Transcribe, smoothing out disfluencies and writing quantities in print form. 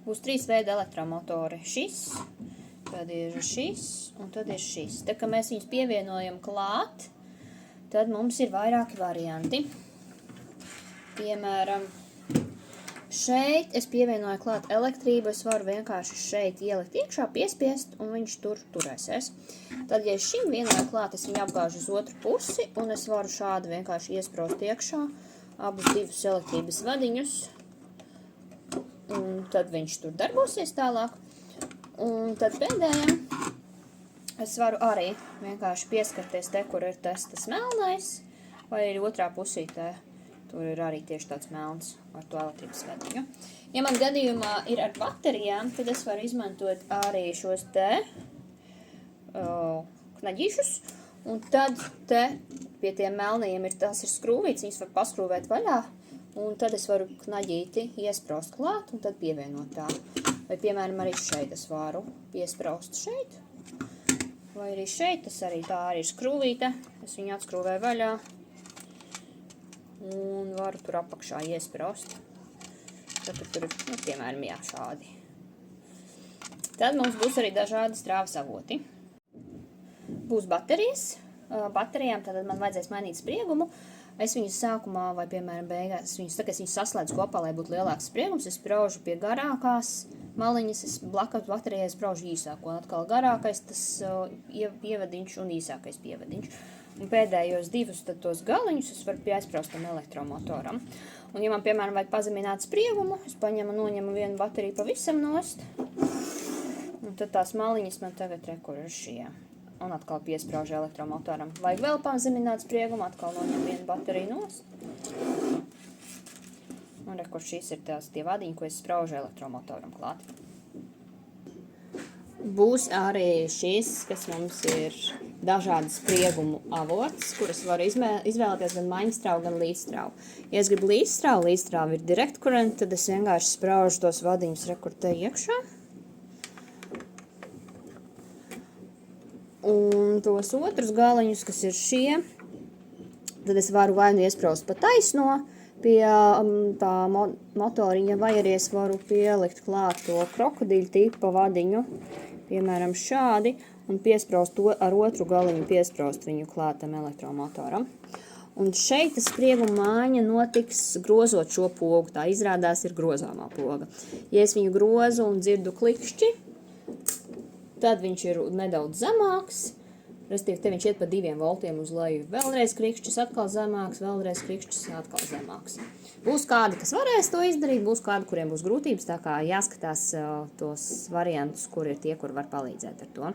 Būs 3 veidi elektromotori. Šis, tad ir šis un tad ir šis. Tā kā mēs viņus pievienojam klāt, tad mums ir vairāki varianti. Piemēram, šeit es pievienoju klāt elektrību, es varu vienkārši šeit ielikt iekšā, piespiest, un viņš tur turēsies. Tad, ja es šim vienoju klāt, es viņu apgāžu uz otru pusi, un es varu šādi vienkārši iesprost iekšā abus divus elektrības vadiņus, un tad viņš tur darbosies tālāk. Un tad pēdējiem es varu arī vienkārši pieskarties te, kur ir tas melnais, vai arī otrā pusītē. Tur ir arī tieši tāds melns ar to elektrības vadiņu. Ja man gadījumā ir ar baterijām, tad es varu izmantot arī šos te knaģīšus. Un tad te pie tiem melnajiem tās ir skrūvītes, viņas var paskrūvēt vaļā. Un tad es varu knaģīti iespraust klāt un tad pievienot tā. Vai, piemēram, arī šeit es varu piespraust šeit. Vai arī šeit, tas arī tā arī ir skrūvīte. Es viņu atskrūvēju vaļā. Un varu tur apakšā iespraust. Tad tur ir, piemēram, jā, šādi. Tad mums būs arī dažādi strāvas avoti. Būs baterijas. Baterijām tad man vajadzēs mainīt spriegumu. Es viņus sākumā vai, piemēram, beigās, es viņus saslēdzu kopā, lai būtu lielāks spriegums. Es spraužu pie garākās maliņas, es blakus baterijai spraužu īsāko. Un atkal garākais tas pievadiņš un īsākais pievadiņš. Un pēdējos divus tad tos galiņus es varu piespraust tam elektromotoram. Un, ja man, piemēram, vajag pazemināt spriegumu, es noņemu vienu bateriju pavisam nost. Un tad tās maliņas man tagad kur ir šie. Un atkal piespraužu elektromotoram. Vajag vēl pazemināt spriegumu, atkal noņem vienu bateriju nost. Un kur šīs ir tie vadiņi, ko es spraužu elektromotoram klāt. Būs arī šis, kas mums ir dažādi spriegumu avots, kuras varu izvēlēties gan maiņstrauvu, gan līdzstrauvu. Ja es gribu līdzstrauvu ir direct current, tad es vienkārši spraužu tos vadiņus rekur te iekšā. Un tos otrus galiņus, kas ir šie, tad es varu vai nu iespraust pa taisno pie tā motoriņa, vai arī es varu pielikt klāt to krokodiļu tipa vadiņu, piemēram šādi, un piespraust to ar otru galiņu, piespraust viņu klātam elektromotoram. Un šeit sprieguma maiņa notiks grozot šo pogu, tā izrādās ir grozāmā poga. Ja es viņu grozu un dzirdu klikšķi, tad viņš ir nedaudz zemāks, restīvi te viņš iet pa 2 voltiem uz leju. Vēlreiz krikšķis atkal zemāks, vēlreiz krikšķis atkal zemāks. Būs kādi, kas varēs to izdarīt, būs kādi, kuriem būs grūtības, tā kā jāskatās tos variantus, kur ir tie, kur var palīdzēt ar to.